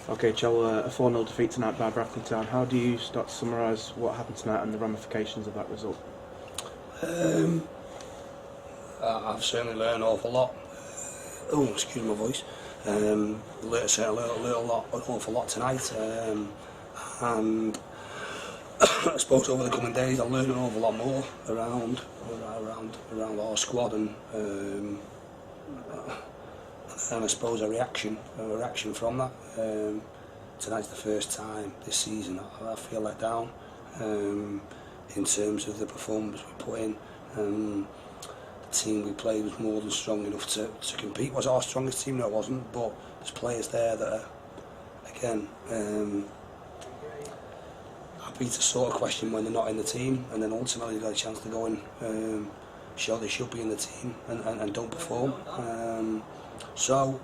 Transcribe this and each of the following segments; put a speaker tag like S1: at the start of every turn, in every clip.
S1: Okay, Chall, a 4-0 defeat tonight by Brackley Town. How do you start to summarise what happened tonight and the ramifications of that result?
S2: I've certainly learned an awful lot. Oh, excuse my voice. Learned an awful lot tonight, and I suppose over the coming days I'll learn an awful lot more around our squad and I suppose a reaction from that. Tonight's the first time this season I feel let down in terms of the performance we put in. The team we played was more than strong enough to compete. Was it our strongest team? No, it wasn't, but there's players there that are, again, happy to sort of question when they're not in the team, and then ultimately they get a chance to go and show they should be in the team and don't perform. So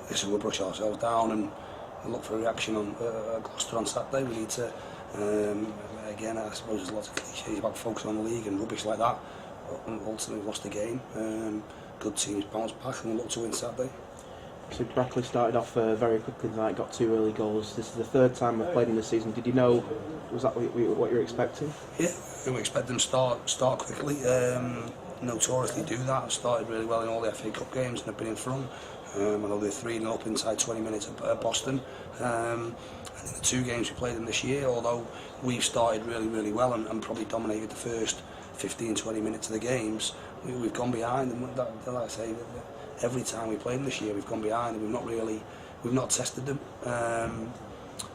S2: listen, we'll brush ourselves down and look for a reaction on Gloucester on Saturday. We need to, again, I suppose there's lots of cliches about focusing on the league and rubbish like that, but ultimately we've lost the game. Good teams bounce back and we'll look to win Saturday.
S1: So Brackley started off very quickly tonight, got 2 early goals. This is the 3rd time we've played in the season. Did you know, was that what you were expecting?
S2: Yeah, we expect them to start quickly. Notoriously do that. I've started really well in all the FA Cup games and I've been in front. I know they're 3-0 up inside 20 minutes at Boston. And in the 2 games we played them this year, although we've started really well and probably dominated the first 15-20 minutes of the games, we've gone behind. And like I say, every time we played them this year, we've gone behind and we've not tested them.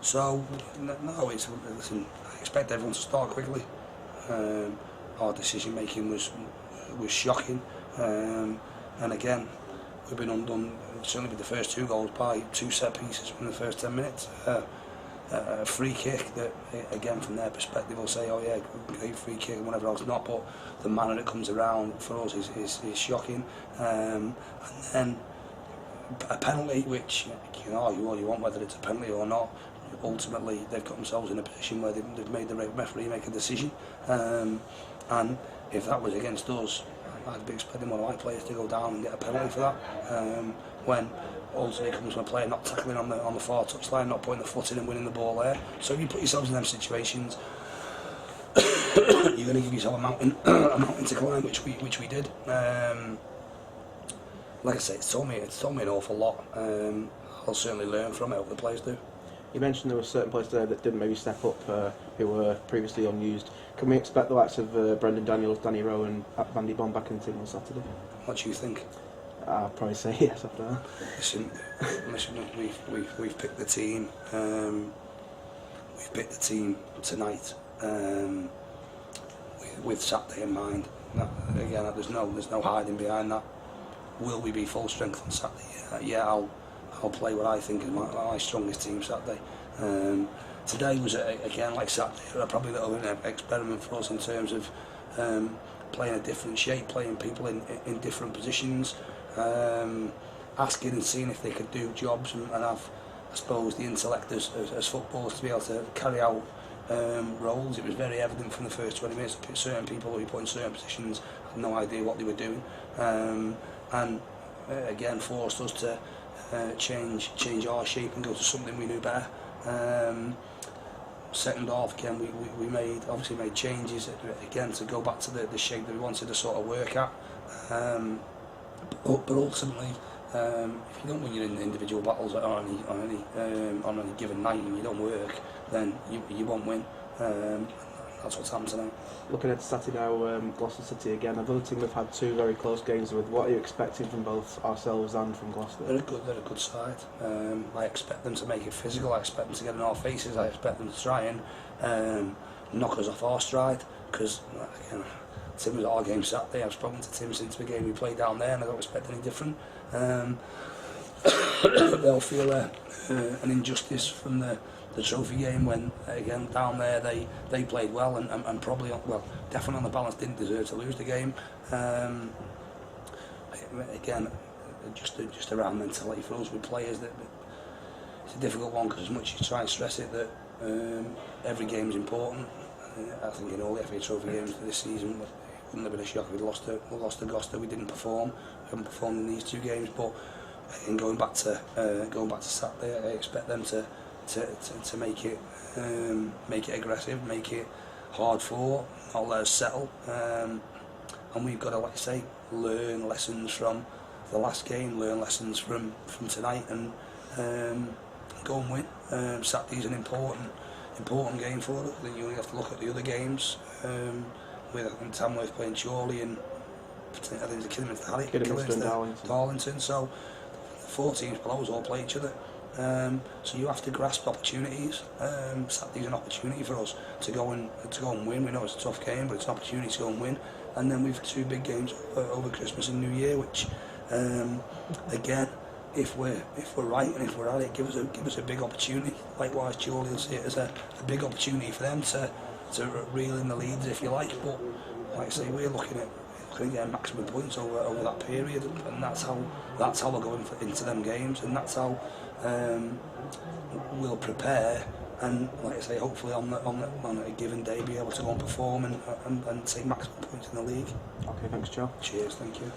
S2: So no, listen, I expect everyone to start quickly. Our decision making was shocking, and again we've been undone certainly with the first 2 goals by 2 set pieces in the first 10 minutes. A free kick that, again, from their perspective will say, oh yeah, great free kick and whatever else, not, but the manner that comes around for us is shocking. And then a penalty, which you can argue all you want whether it's a penalty or not. Ultimately they've got themselves in a position where they've made the referee make a decision, and if that was against us, I'd be expecting one of my players to go down and get a penalty for that, when ultimately comes from a player not tackling on the far touchline, not putting the foot in and winning the ball there. So if you put yourselves in them situations, you're going to give yourself a mountain to climb, which we did. Like I say, it's told me an awful lot. I'll certainly learn from it. I hope the players do.
S1: You mentioned there were certain players there that didn't maybe step up, who were previously unused. Can we expect the likes of Brendan Daniels, Danny Rowe and Vandy Bond back in the team on Saturday?
S2: What do you think?
S1: I'll probably say yes after that.
S2: Listen, we've picked the team. We've picked the team tonight with Saturday in mind. Again, there's no hiding behind that. Will we be full strength on Saturday? Yeah, I'll play what I think is my strongest team Saturday. Today was, again, like Saturday, probably a little bit of an experiment for us in terms of playing a different shape, playing people in different positions, asking and seeing if they could do jobs and have, I suppose, the intellect as footballers to be able to carry out roles. It was very evident from the first 20 minutes that certain people who we put in certain positions had no idea what they were doing, and again forced us to change our shape and go to something we knew better. Second half, again, we obviously made changes again to go back to the shape that we wanted to sort of work at. But ultimately, if you don't win your individual battles on any given night and you don't work, then you won't win. That's what's happened tonight.
S1: Looking at Saturday now, Gloucester City again. Another team we've had 2 very close games with. What are you expecting from both ourselves and from Gloucester?
S2: They're a good side. I expect them to make it physical. I expect them to get in our faces. I expect them to try and knock us off our stride. Because again, Tim was at our game Saturday. I've spoken to Tim since the game we played down there, and I don't expect any different. They'll feel an injustice from the trophy game when, again, down there they played well and probably, well, definitely on the balance didn't deserve to lose the game. Again, just around mentality for us with players, that it's a difficult one, because as much as you try and stress it that every game is important. I think in all the FA Trophy games this season, it wouldn't have been a shock if we'd lost to Gloucester. We didn't perform. We haven't performed in these 2 games, but and going back to Saturday, I expect them to make it aggressive, make it hard fought, not let us settle, and we've got to, like I say, learn lessons from the last game, learn lessons from tonight, and go and win. Saturday's an important game for us. Then you have to look at the other games, with Tamworth playing Chall, and I think it's Kidderminster and Darlington. So 4 teams below us all play each other. So you have to grasp opportunities. Saturday's an opportunity for us to go and win. We know it's a tough game, but it's an opportunity to go and win. And then we've 2 big games over Christmas and New Year, which again, if we're right and if we're at it, give us a big opportunity. Likewise, Chall will see it as a big opportunity for them to reel in the leads, if you like. But like I say, we're looking at getting maximum points over that period, and that's how we're going into them games, and that's how we'll prepare, and like I say, hopefully on a given day be able to go and perform and take maximum points in the league.
S1: Okay, thanks, Chall.
S2: Cheers, thank you.